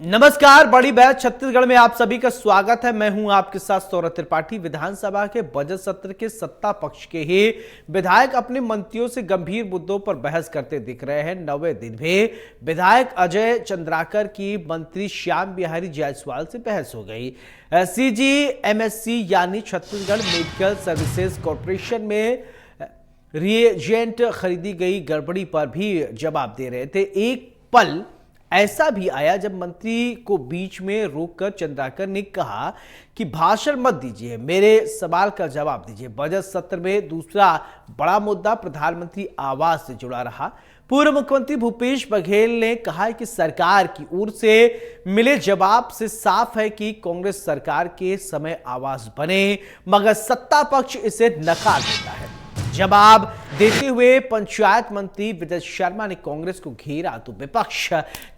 नमस्कार, बड़ी बहस छत्तीसगढ़ में आप सभी का स्वागत है। मैं हूं आपके साथ सौरभ त्रिपाठी। विधानसभा के बजट सत्र के सत्ता पक्ष के ही विधायक अपने मंत्रियों से गंभीर मुद्दों पर बहस करते दिख रहे हैं। 9वें दिन भी विधायक अजय चंद्राकर की मंत्री श्याम बिहारी जायसवाल से बहस हो गई। CGMSC यानी छत्तीसगढ़ मेडिकल सर्विसेज कॉर्पोरेशन में रिएजेंट खरीदी गई गड़बड़ी पर भी जवाब दे रहे थे। एक पल ऐसा भी आया जब मंत्री को बीच में रोककर चंद्राकर ने कहा कि भाषण मत दीजिए, मेरे सवाल का जवाब दीजिए। बजट सत्र में दूसरा बड़ा मुद्दा प्रधानमंत्री आवास से जुड़ा रहा। पूर्व मुख्यमंत्री भूपेश बघेल ने कहा कि सरकार की ओर से मिले जवाब से साफ है कि कांग्रेस सरकार के समय आवास बने, मगर सत्ता पक्ष इसे नकार देता है। जवाब देते हुए पंचायत मंत्री विजय शर्मा ने कांग्रेस को घेरा तो विपक्ष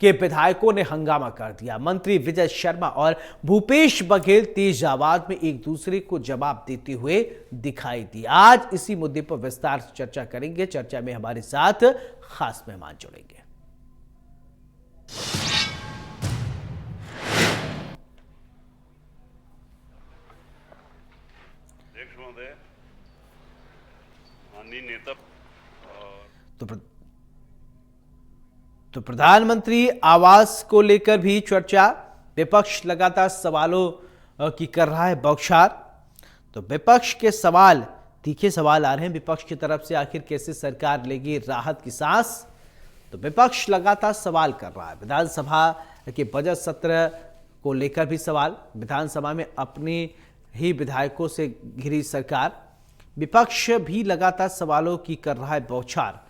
के विधायकों ने हंगामा कर दिया। मंत्री विजय शर्मा और भूपेश बघेल तेज आवाज में एक दूसरे को जवाब देते हुए दिखाई दिए। आज इसी मुद्दे पर विस्तार से चर्चा करेंगे। चर्चा में हमारे साथ खास मेहमान जुड़ेंगे। नेता तो प्रधानमंत्री आवास को लेकर भी चर्चा। विपक्ष लगातार सवालों की कर रहा है बौछार। तो विपक्ष के सवाल, तीखे सवाल आ रहे हैं विपक्ष की तरफ से, आखिर कैसे सरकार लेगी राहत की सांस। तो विपक्ष लगातार सवाल कर रहा है। विधानसभा के बजट सत्र को लेकर भी सवाल। विधानसभा में अपने ही विधायकों से घिरी सरकार। विपक्ष भी लगातार सवालों की कर रहा है बौछार।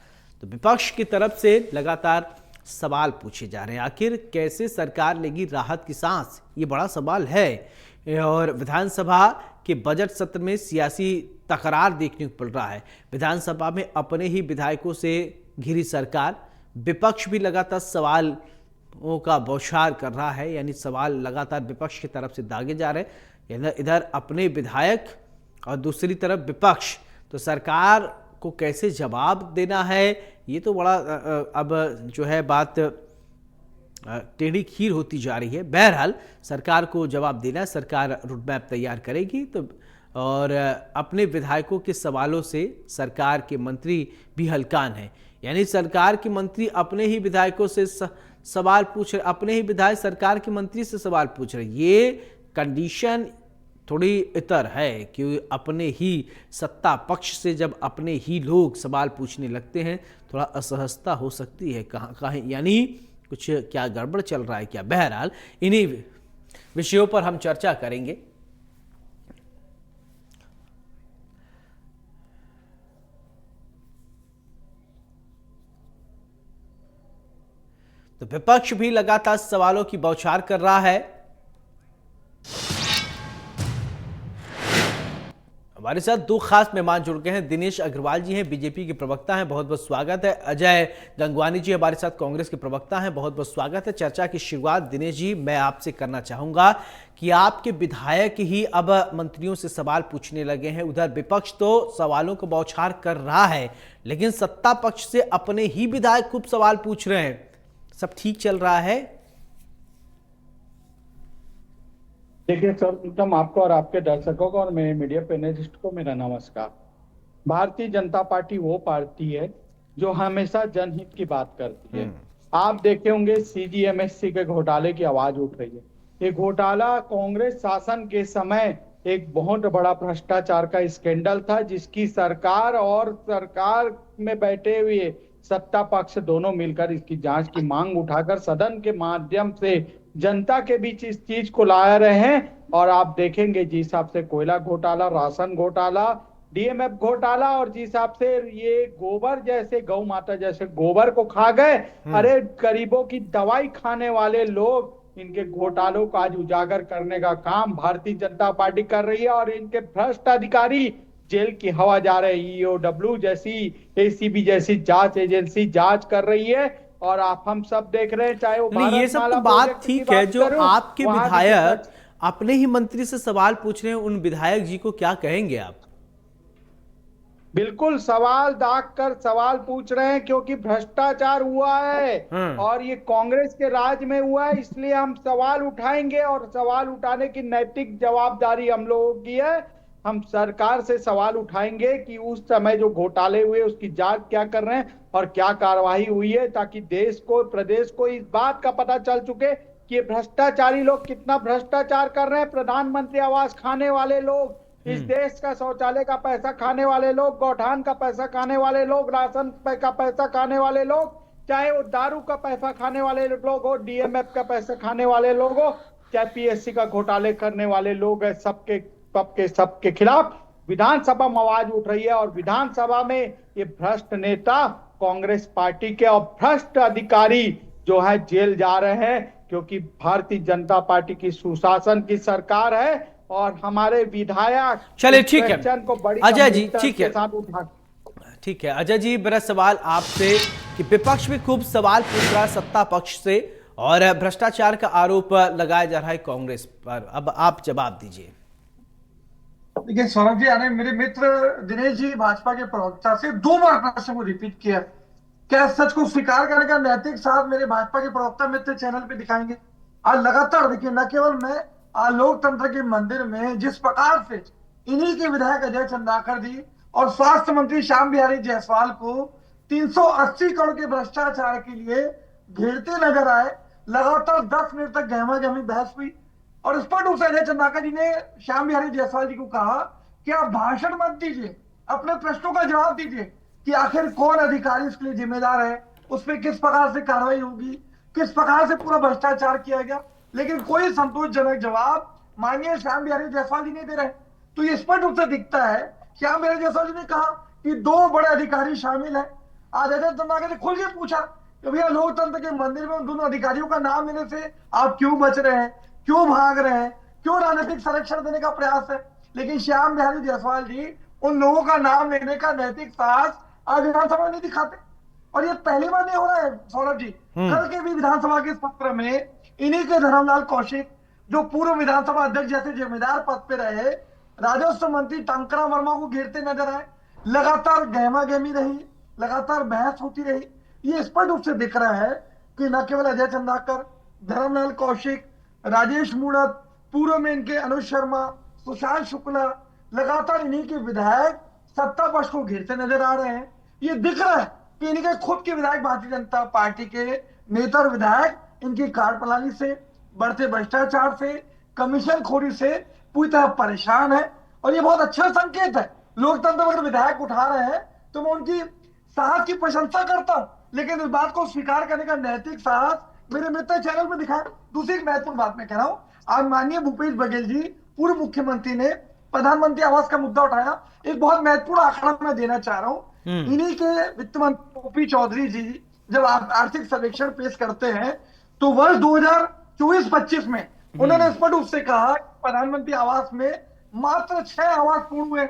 तो विपक्ष की तरफ से लगातार सवाल पूछे जा रहे हैं, आखिर कैसे सरकार लेगी राहत की सांस, ये बड़ा सवाल है। और विधानसभा के बजट सत्र में सियासी तकरार देखने को मिल रहा है। विधानसभा में अपने ही विधायकों से घिरी सरकार। विपक्ष भी लगातार सवालों का बौछार कर रहा है, यानी सवाल लगातार विपक्ष की तरफ से दागे जा रहे हैं। इधर अपने विधायक और दूसरी तरफ विपक्ष। तो सरकार को कैसे जवाब देना है, ये तो बड़ा अब जो है बात टेढ़ी खीर होती जा रही है। बहरहाल सरकार को जवाब देना है, सरकार रूट मैप तैयार करेगी। तो और अपने विधायकों के सवालों से सरकार के मंत्री भी हलकान हैं, यानी सरकार के मंत्री अपने ही विधायकों से सवाल पूछ रहे, अपने ही विधायक सरकार के मंत्री से सवाल पूछ रहे। ये कंडीशन थोड़ी इतर है कि अपने ही सत्ता पक्ष से जब अपने ही लोग सवाल पूछने लगते हैं, थोड़ा असहजता हो सकती है। कहाँ यानी कुछ क्या गड़बड़ चल रहा है क्या। बहरहाल इन्हीं विषयों पर हम चर्चा करेंगे। तो विपक्ष भी लगातार सवालों की बौछार कर रहा है। हमारे साथ दो खास मेहमान जुड़ गए हैं। दिनेश अग्रवाल जी हैं, बीजेपी के प्रवक्ता हैं, बहुत बहुत स्वागत है। अजय गंगवानी जी हमारे साथ, कांग्रेस के प्रवक्ता हैं, बहुत बहुत स्वागत है। चर्चा की शुरुआत दिनेश जी मैं आपसे करना चाहूंगा कि आपके विधायक ही अब मंत्रियों से सवाल पूछने लगे हैं। उधर विपक्ष तो सवालों को बौछार कर रहा है, लेकिन सत्ता पक्ष से अपने ही विधायक खूब सवाल पूछ रहे हैं। सब ठीक चल रहा है? देखिए सर्वप्रथम आपको और आपके दर्शकों को और मेरे मीडिया पैनलिस्ट को मेरा नमस्कार। भारतीय जनता पार्टी वो पार्टी है जो हमेशा जनहित की बात करती है। आप देखे होंगे CGMSC के घोटाले की आवाज उठ रही है। ये घोटाला कांग्रेस शासन के समय एक बहुत बड़ा भ्रष्टाचार का स्कैंडल था, जिसकी सरकार और सरकार में बैठे हुए सत्ता पक्ष दोनों मिलकर इसकी जांच की मांग उठाकर सदन के माध्यम से जनता के बीच इस चीज को ला रहे हैं। और आप देखेंगे जिस हिसाब से कोयला घोटाला, राशन घोटाला, DMF घोटाला, और जिस हिसाब से ये गोबर जैसे, गौ माता जैसे गोबर को खा गए, अरे गरीबों की दवाई खाने वाले लोग, इनके घोटालों को आज उजागर करने का काम भारतीय जनता पार्टी कर रही है। और इनके भ्रष्ट अधिकारी जेल की हवा जा रहे, EOW जैसी, ACB जैसी जांच एजेंसी जांच कर रही है। और आप हम सब देख रहे हैं, चाहे वो ये सब तो बात ठीक है। जो आपके विधायक अपने ही मंत्री से सवाल पूछ रहे हैं, उन विधायक जी को क्या कहेंगे आप? बिल्कुल सवाल दाग कर सवाल पूछ रहे हैं, क्योंकि भ्रष्टाचार हुआ है और ये कांग्रेस के राज में हुआ है, इसलिए हम सवाल उठाएंगे और सवाल उठाने की नैतिक जवाबदारी हम लोगों की है। हम सरकार से सवाल उठाएंगे कि उस समय जो घोटाले हुए उसकी जांच क्या कर रहे हैं और क्या कार्रवाई हुई है, ताकि देश को, प्रदेश को इस बात का पता चल चुके कि ये भ्रष्टाचारी लोग कितना भ्रष्टाचार कर रहे हैं। प्रधानमंत्री आवास खाने वाले लोग, इस देश का शौचालय का पैसा खाने वाले लोग, गौठान का पैसा खाने वाले लोग, राशन का पैसा खाने वाले लोग, चाहे वो दारू का पैसा खाने वाले लोग हो, डीएमएफ का पैसा खाने वाले लोग हो, चाहे पीएससी का घोटाले करने वाले लोग हैं, सबके खिलाफ विधानसभा में आवाज उठ रही है। और विधानसभा में ये भ्रष्ट नेता कांग्रेस पार्टी के और भ्रष्ट अधिकारी जो है जेल जा रहे हैं, क्योंकि भारतीय जनता पार्टी की सुशासन की सरकार है और हमारे विधायक चलिए ठीक है क्वेश्चन को बड़ी अजय जी, गंभीरता ठीक के है साथ उठा। ठीक है अजय जी, मेरा सवाल आपसे कि विपक्ष भी खूब सवाल पूछ रहा है सत्ता पक्ष से और भ्रष्टाचार का आरोप लगाया जा रहा है कांग्रेस पर, अब आप जवाब दीजिए। देखिए सौरभ जी, यानी मेरे मित्र दिनेश जी भाजपा के प्रवक्ता से 2 बार प्रश्न को रिपीट किया। क्या सच को स्वीकार करने का नैतिक साथ मेरे भाजपा के प्रवक्ता मित्र चैनल पे दिखाएंगे? आज लगातार देखिए, न केवल मैं लोकतंत्र के मंदिर में जिस प्रकार से इन्हीं के विधायक अजय चंद्राकर जी और स्वास्थ्य मंत्री श्याम बिहारी जायसवाल को 380 करोड़ के भ्रष्टाचार के लिए घेरते नजर आए, लगातार 10 मिनट तक गहमा गहमी बहस हुई और स्पष्ट रूप से अजय चंद्राकर जी ने श्याम बिहारी जायसवाल जी को कहा कि आप भाषण मत दीजिए, अपने प्रश्नों का जवाब दीजिए कि आखिर कौन अधिकारी इसके लिए जिम्मेदार है, उस पर किस प्रकार से कार्रवाई होगी, किस प्रकार से पूरा भ्रष्टाचार किया गया। लेकिन कोई संतोषजनक जवाब माननीय श्याम बिहारी जायसवाल जी नहीं दे रहे। तो ये स्पष्ट रूप से दिखता है, श्याम बिहारी जायसवाल जी ने कहा कि 2 बड़े अधिकारी शामिल हैं। आज अजय चंद्राकर ने खुल के पूछा कि भैया लोकतंत्र के मंदिर में उन दोनों अधिकारियों का नाम लेने से आप क्यों बच रहे हैं, क्यों भाग रहे हैं, क्यों राजनीतिक संरक्षण देने का प्रयास है? लेकिन श्याम बिहारी जायसवाल जी उन लोगों का नाम लेने का नैतिक साहस आज विधानसभा में नहीं दिखाते। और ये पहली बार नहीं हो रहा है सौरभ जी। कल के भी विधानसभा के सत्र में इन्हीं के धर्मलाल कौशिक, जो पूर्व विधानसभा अध्यक्ष जैसे जिम्मेदार पद पे रहे, राजस्व मंत्री टंकरा वर्मा को घेरते नजर आए। लगातार गहमा गहमी रही, लगातार बहस होती रही। ये स्पष्ट रूप से दिख रहा है कि न केवल अजय चंद्राकर, धर्मलाल कौशिक, राजेश मूणत, पूर्व में इनके अनुज शर्मा, सुशांत शुक्ला, लगातार इन्हीं के विधायक सत्ता पक्ष को घेरते नजर आ रहे हैं। ये दिख रहा है कि इनके खुद के विधायक भारतीय जनता पार्टी के नेता और विधायक इनकी कार्यप्रणाली से, बढ़ते भ्रष्टाचार से, कमीशन खोरी से पूरी तरह परेशान है। और ये बहुत अच्छा संकेत है। लोकतंत्र में अगर विधायक उठा रहे हैं तो मैं उनकी साहस की प्रशंसा करता हूं, लेकिन इस बात को स्वीकार करने का नैतिक साहस मेरे मित्र चैनल में दिखाए। दूसरी एक महत्वपूर्ण बात मैं कह रहा हूं, आज माननीय भूपेश बघेल जी पूर्व मुख्यमंत्री ने प्रधानमंत्री आवास का मुद्दा उठाया। एक बहुत महत्वपूर्ण आंकड़ा मैं देना चाह रहा हूं। इन्हीं के वित्त मंत्री ओपी चौधरी जी जब आर्थिक सर्वेक्षण पेश करते हैं तो वर्ष 2024-25 में उन्होंने स्पष्ट रूप से कहा प्रधानमंत्री आवास में मात्र 6 आवास पूर्ण हुए,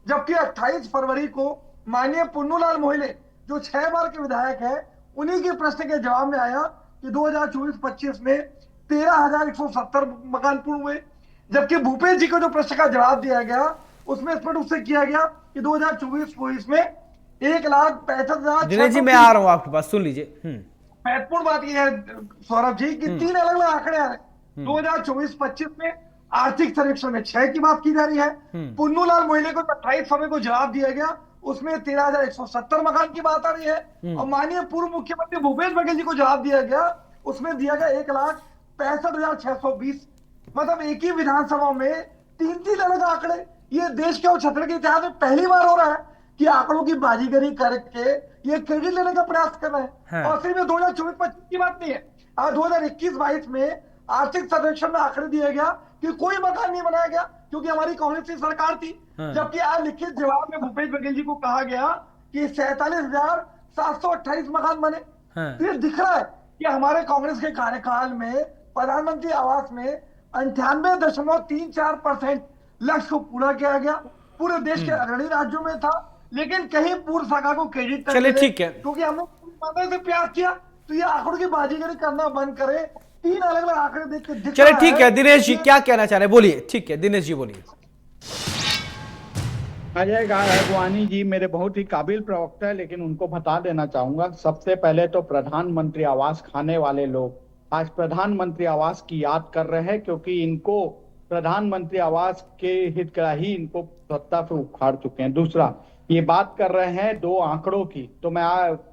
जबकि 28 फरवरी को माननीय पुन्नूलाल मोहिले, जो 6 बार के विधायक है, उन्हीं के प्रश्न के जवाब में आया कि 2024-25 में 13,170 मकान पूर्ण हुए। जबकि भूपेश जी को जो प्रश्न का जवाब दिया गया उसमें स्पष्ट रूप से किया गया कि 2024-25 में 1,65,000। दिनेश जी मैं आ रहा हूं आपके पास, सुन लीजिए। महत्वपूर्ण बात यह है सौरभ जी कि 3 अलग अलग आंकड़े आ रहे हैं। 2024-25 में आर्थिक सर्वेक्षण में 6 की बात की जा रही है। पुन्नूलाल मोहिले को 28 फरवरी को जवाब दिया गया, उसमें 13,170 मकान की बात आ रही है। और माननीय पूर्व मुख्यमंत्री भूपेश बघेल जी को जवाब दिया गया, उसमें दिया गया 1,65,620। मतलब एक ही विधानसभा में 3 अलग आंकड़े। ये देश के और छत्तीसगढ़ के इतिहास में पहली बार हो रहा है कि आंकड़ों की बाजीगरी करके ये क्रेडिट लेने का प्रयास कर रहे हैं। और सिर्फ 2024-25 की बात नहीं है, आज 2021-22 में आर्थिक सर्वेक्षण में आंकड़े दिया गया कि कोई मकान नहीं बनाया गया क्योंकि हमारी कांग्रेस की सरकार थी। जबकि आज लिखित जवाब में भूपेश बघेल जी को कहा गया कि 47,728 मकान बने। तो ये दिख रहा है कि हमारे कांग्रेस के कार्यकाल में प्रधानमंत्री आवास में 98.34% लक्ष्य को पूरा किया गया। पूरे देश के अग्रणी राज्यों में था, लेकिन कहीं पूर्व सरकार को क्रेडिट चलिए ठीक है, क्योंकि हमने से प्रयास किया। तो ये आंकड़ों की बाजीगरी करना बंद करे। 3 अलग अलग आंकड़े देख के चलिए ठीक है। दिनेश जी क्या कहना चाह रहे हैं, बोलिए। ठीक है दिनेश जी बोलिए। अजय गागवानी जी मेरे बहुत ही काबिल प्रवक्ता है, लेकिन उनको बता देना चाहूंगा, सबसे पहले तो प्रधानमंत्री आवास खाने वाले लोग आज प्रधानमंत्री आवास की याद कर रहे हैं, क्योंकि इनको प्रधानमंत्री आवास के हितग्राही इनको सत्ता से उखाड़ चुके हैं। दूसरा, ये बात कर रहे हैं दो आंकड़ों की, तो मैं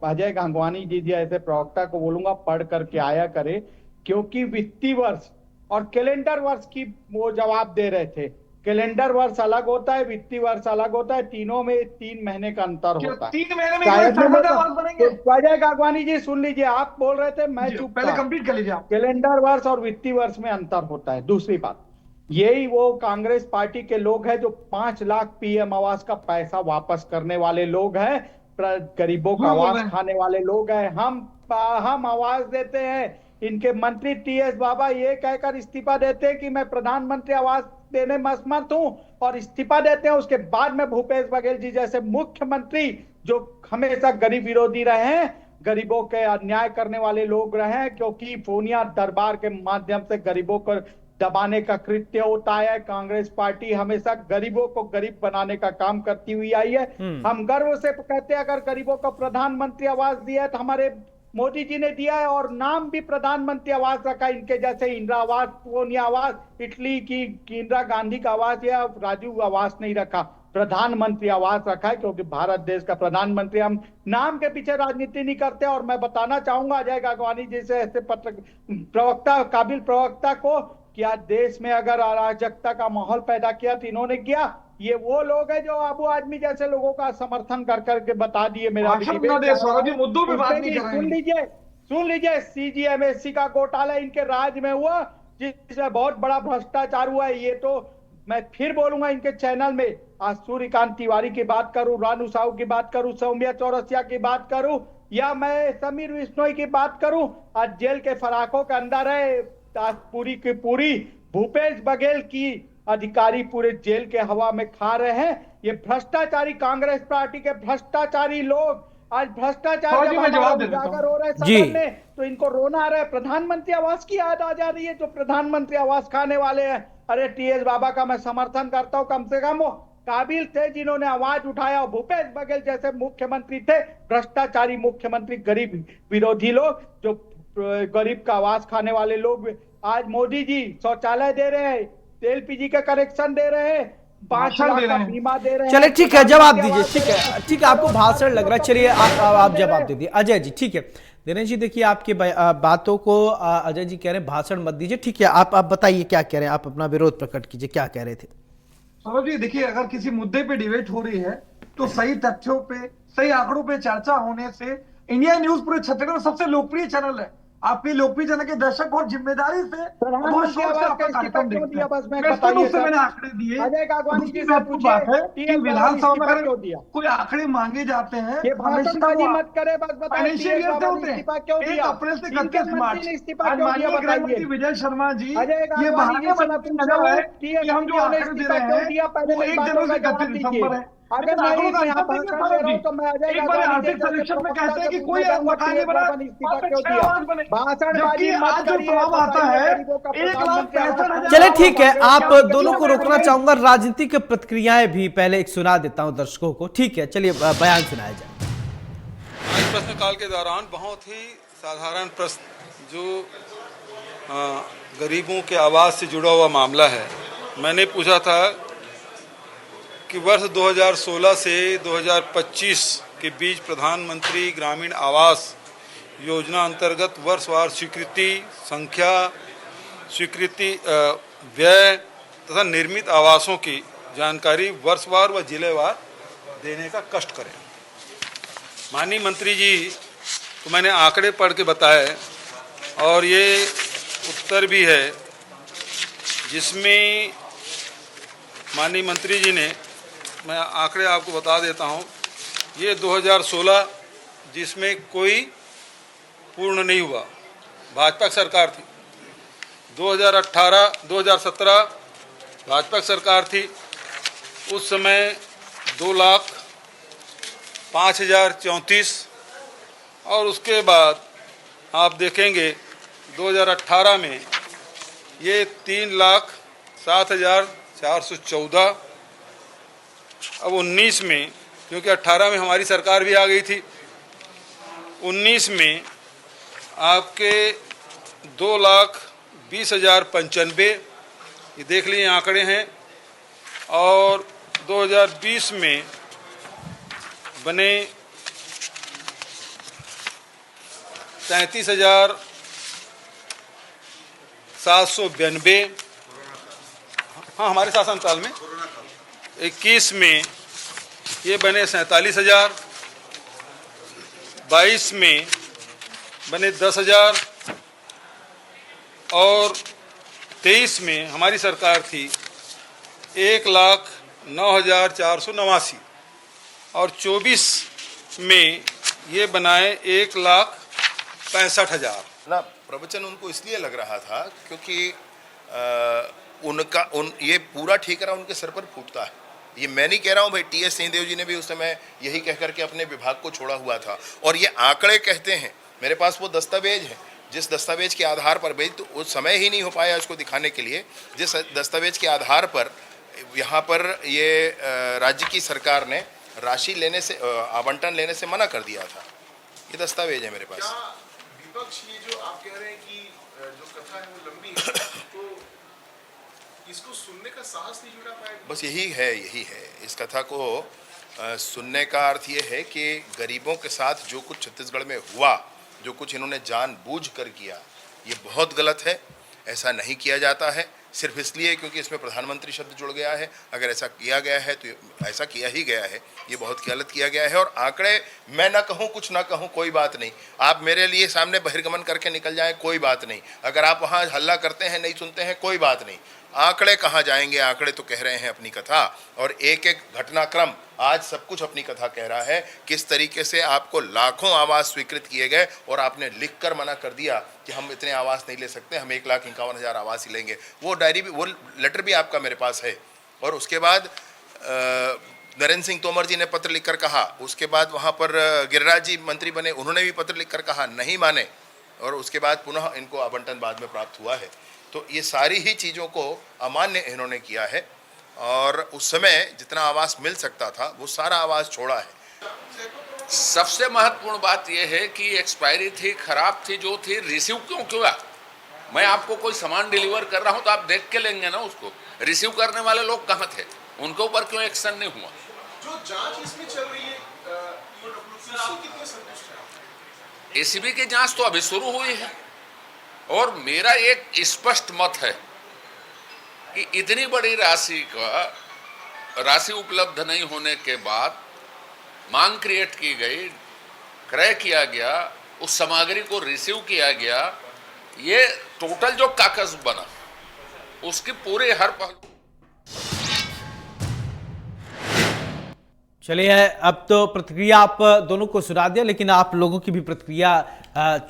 अजय गांगवानी जी ऐसे प्रवक्ता को बोलूंगा पढ़ करके आया करे, क्योंकि वित्तीय वर्ष और कैलेंडर वर्ष की वो जवाब दे रहे थे। कैलेंडर वर्ष अलग होता है, वित्तीय वर्ष अलग होता है, तीनों में 3 महीने का अंतर होता है। 3 महीने में शायद सरकार आवास बनेंगे। तो अजय गागवानी जी सुन लीजिए, आप बोल रहे थे, मैं चुप पहले था। कंप्लीट कर लीजिए आप। कैलेंडर वर्ष और वित्तीय वर्ष में अंतर होता है। दूसरी बात, यही वो कांग्रेस पार्टी के लोग हैं जो 5 लाख पीएम आवास का पैसा वापस करने वाले लोग हैं, गरीबों का आवास खाने वाले लोग हैं। हम आवाज देते हैं। इनके मंत्री टीएस बाबा ये कहकर इस्तीफा देते हैं कि मैं प्रधानमंत्री आवास देने में असमर्थ हूं, और इस्तीफा देते हैं। उसके बाद में भूपेश बघेल जी जैसे मुख्यमंत्री जो हमेशा गरीब विरोधी रहे हैं, गरीबों के अन्याय करने वाले लोग रहे हैं, क्योंकि फोनिया दरबार के माध्यम से गरीबों को दबाने का कृत्य होता है। कांग्रेस पार्टी हमेशा गरीबों को गरीब बनाने का काम करती हुई आई है। हम गर्व से कहते हैं अगर गरीबों को प्रधानमंत्री आवास दिया है तो हमारे मोदी जी ने दिया है, और नाम भी प्रधानमंत्री आवास रखा। इनके जैसे इंदिरा आवास, सोनिया आवास, इटली की इंदिरा गांधी का आवास या राजीव आवास नहीं रखा, प्रधानमंत्री आवास रखा है, क्योंकि भारत देश का प्रधानमंत्री। हम नाम के पीछे राजनीति नहीं करते। और मैं बताना चाहूंगा अजय गागवानी जैसे ऐसे प्रवक्ता, काबिल प्रवक्ता को, कि आज देश में अगर अराजकता का माहौल पैदा किया तो इन्होंने किया। ये वो लोग हैं जो अबू आदमी जैसे लोगों का समर्थन कर करके बता दिए। मेरा मुद्दों पे बात नहीं कर रहे हैं। सुन लीजिए सीजीएमएससी का घोटाला इनके राज में हुआ, जिसमें बहुत बड़ा भ्रष्टाचार हुआ है। ये तो मैं फिर बोलूंगा इनके चैनल में, आज सूर्यकांत तिवारी की बात करूं, रानू साहू की बात करूं, सौम्या चौरसिया की बात करूं, या मैं समीर बिश्नोई की बात करूं, आज जेल के फराकों के अंदर है। आज पूरी की पूरी भूपेश बघेल की अधिकारी पूरे जेल के हवा में खा रहे हैं। ये भ्रष्टाचारी कांग्रेस पार्टी के भ्रष्टाचारी लोग आज भ्रष्टाचार उजागर हो रहे हैं सदन में, तो इनको रोना आ रहा है। प्रधानमंत्री आवास की याद आ जा रही है, जो प्रधानमंत्री आवास खाने वाले हैं। अरे टीएस बाबा का मैं समर्थन करता हूं, कम से कम वो काबिल थे जिन्होंने आवाज उठाया। और भूपेश बघेल जैसे मुख्यमंत्री थे, भ्रष्टाचारी मुख्यमंत्री, गरीब विरोधी लोग, जो गरीब का आवास खाने वाले लोग। आज मोदी जी शौचालय दे रहे हैं, एलपीजी का कनेक्शन दे रहे हैं, 5 लाख का बीमा दे रहे हैं। चले ठीक है, जवाब दीजिए। ठीक है, आपको भाषण लग रहा है, चलिए आप जवाब दे दिए। अजय जी ठीक है, दिनेश जी देखिए आपकी बातों को अजय जी कह रहे हैं भाषण मत दीजिए। ठीक है, आप बताइए क्या कह रहे हैं, आप अपना विरोध प्रकट कीजिए, क्या कह रहे थे। सौरभ जी देखिए, अगर किसी मुद्दे पे डिबेट हो रही है तो सही तथ्यों पे, सही आंकड़ों पे चर्चा होने से इंडिया न्यूज पूरे छत्तीसगढ़ में सबसे लोकप्रिय चैनल है। आपके लोकप्रिय चैनल के दर्शक बहुत जिम्मेदारी से, बहुत शौक से आपका कार्यक्रम देखते हैं। मैंने आंकड़े दिए। आपको बात है कि विधानसभा में अगर कोई आंकड़े मांगे जाते हैं, मत करे, बस फाइनेंशियल ईयर से होते हैं 1 अप्रैल से 31 मार्च। आज माननीय गृह मंत्री विजय शर्मा जी ये बहाने है कि हम जो आंकड़े दे रहे हैं वो 1 जनवरी से 31 दिसंबर है। अगर आंकड़ों का हिसाब देंगे तो मैं एक बार आर्थिक सर्वेक्षण में कहते हैं कि कोई मकान नहीं बना, जबकि आज जो फॉर्म आता है 1,65,000। चले ठीक है, आप दोनों को रोकना चाहूंगा, राजनीतिक प्रतिक्रियाएं भी पहले एक सुना देता हूं दर्शकों को। ठीक है, चलिए बयान सुनाया जाए। आज प्रश्नकाल के दौरान बहुत ही साधारण प्रश्न जो गरीबों के आवास से जुड़ा हुआ मामला है, मैंने पूछा था कि वर्ष 2016 से 2025 के बीच प्रधानमंत्री ग्रामीण आवास योजना अंतर्गत वर्षवार स्वीकृति संख्या, स्वीकृति व्यय तथा निर्मित आवासों की जानकारी वर्षवार व जिलेवार देने का कष्ट करें। माननीय मंत्री जी को मैंने आंकड़े पढ़ के बताए, और ये उत्तर भी है जिसमें माननीय मंत्री जी ने, मैं आंकड़े आपको बता देता हूं, ये 2016 जिसमें कोई पूर्ण नहीं हुआ, भाजपा सरकार थी। 2017 भाजपा सरकार थी, उस समय 2,05,034, और उसके बाद आप देखेंगे 2018 में ये 3,07,414, अब 19 में, क्योंकि 18 में हमारी सरकार भी आ गई थी, 19 में आपके 2,20,095 ये देख लीजिए आंकड़े हैं, और 2020 में बने 33,792। हाँ, हमारे शासनकाल में 21 में ये बने 47,000, 22 में बने 10,000, और 23 में हमारी सरकार थी 1,09,489, और 24 में ये बनाए 1,65,000। ना प्रवचन उनको इसलिए लग रहा था क्योंकि ये पूरा ठेकरा उनके सर पर फूटता है। ये मैं नहीं कह रहा हूँ भाई, टीएस सिंहदेव जी ने भी उस समय यही कह करके अपने विभाग को छोड़ा हुआ था। और ये आंकड़े कहते हैं, मेरे पास वो दस्तावेज है, जिस दस्तावेज के आधार पर भाई, तो उस समय ही नहीं हो पाया उसको दिखाने के लिए, जिस दस्तावेज के आधार पर यहाँ पर ये राज्य की सरकार ने राशि लेने से, आवंटन लेने से मना कर दिया था। ये दस्तावेज है मेरे पास। विपक्ष ये जो आप कह रहे हैं कि जो कथा है वो लंबी है, तो इसको सुनने का साहस नहीं जुटा पाएगा। बस यही है इस कथा को सुनने का अर्थ ये है कि गरीबों के साथ जो कुछ छत्तीसगढ़ में हुआ, जो कुछ इन्होंने जानबूझ कर किया, ये बहुत गलत है। ऐसा नहीं किया जाता है सिर्फ इसलिए क्योंकि इसमें प्रधानमंत्री शब्द जुड़ गया है। अगर ऐसा किया गया है तो ऐसा किया ही गया है, ये बहुत गलत किया गया है। और आंकड़े मैं ना कहूँ, कुछ ना कहूँ, कोई बात नहीं। आप मेरे लिए सामने बहिर्गमन करके निकल जाएं, कोई बात नहीं। अगर आप वहाँ हल्ला करते हैं, नहीं सुनते हैं, कोई बात नहीं। आंकड़े कहाँ जाएंगे? आंकड़े तो कह रहे हैं अपनी कथा, और एक एक घटनाक्रम आज सब कुछ अपनी कथा कह रहा है। किस तरीके से आपको लाखों आवास स्वीकृत किए गए और आपने लिखकर मना कर दिया कि हम इतने आवास नहीं ले सकते, हम 1,51,000 आवास ही लेंगे। वो डायरी भी, वो लेटर भी आपका मेरे पास है। और उसके बाद नरेंद्र सिंह तोमर जी ने पत्र लिखकर कहा, उसके बाद वहाँ पर गिरिराज जी मंत्री बने, उन्होंने भी पत्र लिखकर कहा, नहीं माने, और उसके बाद पुनः इनको आवंटन बाद में प्राप्त हुआ है। तो ये सारी ही चीज़ों को अमान्य इन्होंने किया है, और उस समय जितना आवास मिल सकता था वो सारा आवास छोड़ा है। सबसे महत्वपूर्ण बात यह है कि एक्सपायरी थी, खराब थी, जो थी, रिसीव क्यों किया? मैं आपको कोई सामान डिलीवर कर रहा हूं तो आप देख के लेंगे ना उसको। रिसीव करने वाले लोग कहाँ थे? उनके ऊपर क्यों एक्शन नहीं हुआ? जो जांच इसमें चल रही है, उससे कितने संतुष्ट हैं आप? एसीबी की जांच तो अभी शुरू हुई है, और मेरा एक स्पष्ट मत है कि इतनी बड़ी राशि उपलब्ध नहीं होने के बाद मांग क्रिएट की गई, क्रय किया गया, उस सामग्री को रिसीव किया गया, ये टोटल जो कागज बना उसकी पूरे हर पहलू। चलिए, अब तो प्रतिक्रिया आप दोनों को सुना दिया, लेकिन आप लोगों की भी प्रतिक्रिया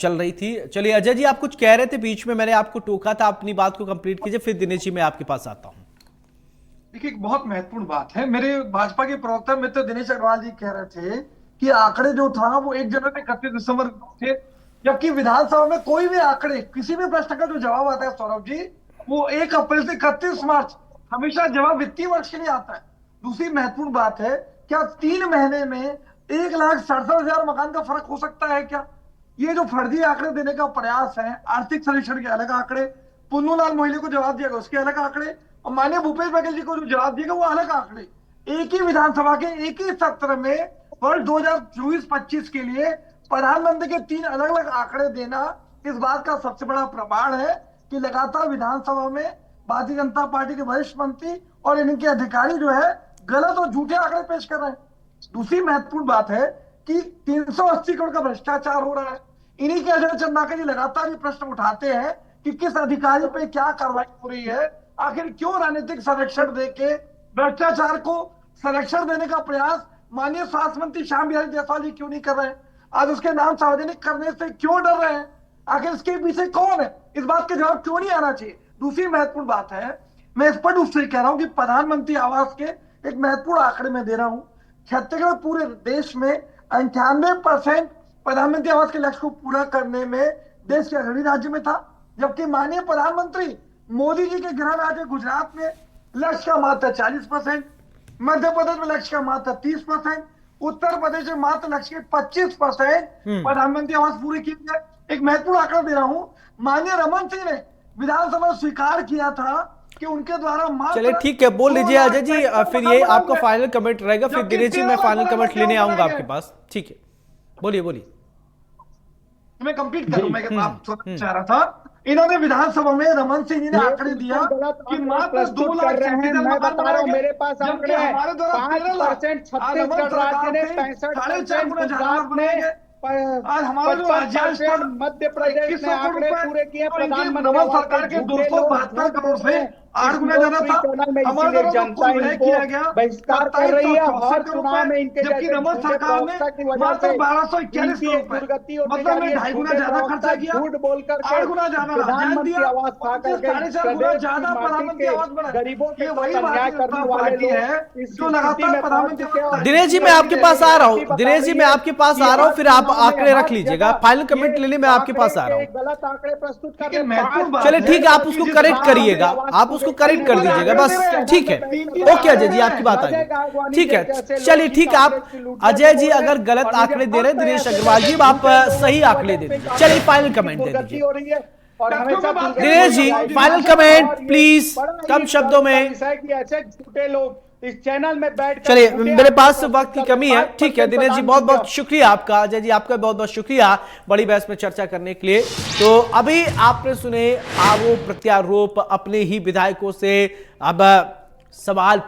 चल रही थी। चलिए अजय जी, आप कुछ कह रहे थे बीच में, मैंने आपको टोका था, अपनी बात को कंप्लीट कीजिए, फिर दिनेश जी मैं आपके पास आता हूं। देखिए, एक बहुत महत्वपूर्ण बात है। मेरे भाजपा के प्रवक्ता मित्र दिनेश अग्रवाल जी कह रहे थे कि आंकड़े जो था वो 1 जनवरी 31 दिसंबर थे, जबकि विधानसभा में कोई भी आंकड़े, किसी भी प्रश्न का जो जवाब आता है सौरभ जी, वो 1 अप्रैल से 31 मार्च हमेशा जवाब वित्तीय वर्ष के लिए आता है। दूसरी महत्वपूर्ण बात है, क्या 3 महीने में 1,67,000 मकान का फर्क हो सकता है क्या? ये जो फर्जी आंकड़े देने का प्रयास है, आर्थिक सर्वेक्षण के अलग आंकड़े, पुन्नूलाल मोहिले को जवाब दिया गया उसके अलग आंकड़े, और माननीय भूपेश बघेल जी को जो जवाब दिया गया वो अलग आंकड़े। एक ही विधानसभा के एक ही सत्र में वर्ष 2024-25 के लिए प्रधानमंत्री के 3 अलग अलग आंकड़े देना इस बात का सबसे बड़ा प्रमाण है कि लगातार विधानसभा में भारतीय जनता पार्टी के वरिष्ठ मंत्री और इनके अधिकारी जो है गलत और झूठे आंकड़े पेश कर रहे हैं। दूसरी महत्वपूर्ण बात है कि 380 करोड़ का भ्रष्टाचार हो रहा है। इन्हीं के अजय चंद्राकर जी लगातार ये प्रश्न उठाते हैं कि किस अधिकारी पे क्या कार्रवाई हो रही है, आखिर क्यों राजनीतिक संरक्षण देके भ्रष्टाचार को संरक्षण देने का प्रयास माननीय स्वास्थ्य मंत्री श्याम बिहारी जायसवाल जी क्यों नहीं कर रहे हैं? आज उसके नाम सार्वजनिक करने से क्यों डर रहे हैं? आखिर इसके पीछे कौन है? इस बात का जवाब क्यों नहीं आना चाहिए? दूसरी महत्वपूर्ण बात है, मैं स्पष्ट रूप से कह रहा हूं कि प्रधानमंत्री आवास के एक महत्वपूर्ण आंकड़े में दे रहा हूं, छत्तीसगढ़ पूरे देश में 98% प्रधानमंत्री आवास के लक्ष्य को पूरा करने में देश के अग्रणी राज्य में था, जबकि माननीय प्रधानमंत्री मोदी जी के गृह राज्य गुजरात में लक्ष्य का मात्र 40%। मध्य प्रदेश में लक्ष्य का मात्र 30%, उत्तर प्रदेश में मात्र लक्ष्य के 25% प्रधानमंत्री आवास पूरे किए गए। एक महत्वपूर्ण आंकड़ा दे रहा हूं, माननीय रमन सिंह ने विधानसभा में स्वीकार किया था कि उनके द्वारा मात्र चलिए ठीक है, बोल लीजिए अजय जी, फिर ये आपका फाइनल कमेंट रहेगा, फिर दिनेश जी मैं फाइनल कमेंट लेने आऊंगा आपके पास। ठीक है, बोलिए बोलिए। मैं कंप्लीट करूं, मैं आप चाह रहा था। इन्होंने विधानसभा में रमन सिंह जी ने आंकड़े दिया कि मात्र 2 लाख मैं बता रहा हूं, मेरे पास आंकड़े हैं। हमारे द्वारा 5% छत्तीसगढ़ राज्य ने, 65% गुजरात ने, आज हमारे जो राज्य मध्य प्रदेश ने आंकड़े पूरे किए। प्रधानमंत्री सरकार के 272 करोड़ से 8 गुना ज्यादा था। हमारे द्वारा जनता किया गया बहिष्कार कर रही है हर चुनाव में इनके, जबकि रमन सरकार ने मात्र 1241 करोड़ रुपए, मतलब में 2.5 गुना ज्यादा खर्चा किया, झूठ बोलकर 8 गुना ज्यादा प्रधानमंत्री आवास खा करके 4.5 गुना ज्यादा प्रधानमंत्री आवास बना। गरीबों के वही अन्याय करने वाले पार्टी है जो लगातार प्रधानमंत्री। दिनेश जी मैं आपके पास आ रहा हूँ, दिनेश जी मैं आपके पास आ रहा हूँ, फिर आप आंकड़े रख लीजिएगा। फाइनल कमेंट लेने मैं आपके पास आ रहा हूँ। गलत आंकड़े प्रस्तुत करके चलिए ठीक है, आप उसको करेक्ट करिएगा, आप उसको करेक्ट कर दीजिएगा बस। ठीक है, ओके अजय जी आपकी बात आ गई। ठीक है, चलिए ठीक है, आप अजय जी अगर गलत आंकड़े दे रहे हैं, दिनेश अग्रवाल जी आप सही आंकड़े दे दीजिए। चलिए फाइनल कमेंट दे दीजिए Dinesh ji, final comment please, कम शब्दों में। झूठे लोग इस चैनल में बैठ, चलिए मेरे पास वक्त की कमी है। ठीक है दिनेश जी, बहुत बहुत शुक्रिया आपका। अजय जी आपका बहुत बहुत शुक्रिया बड़ी बहस में चर्चा करने के लिए। तो अभी आपने सुने आरोप प्रत्यारोप अपने ही विधायकों से, अब सवाल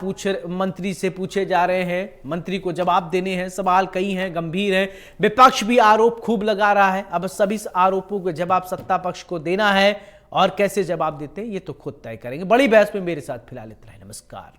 मंत्री से पूछे जा रहे हैं, मंत्री को जवाब देने हैं, सवाल कई हैं, गंभीर हैं। विपक्ष भी आरोप खूब लगा रहा है, अब सभी आरोपों के जवाब सत्ता पक्ष को देना है, और कैसे जवाब देते हैं ये तो खुद तय करेंगे। बड़ी बहस में मेरे साथ फिलहाल इतना ही। नमस्कार।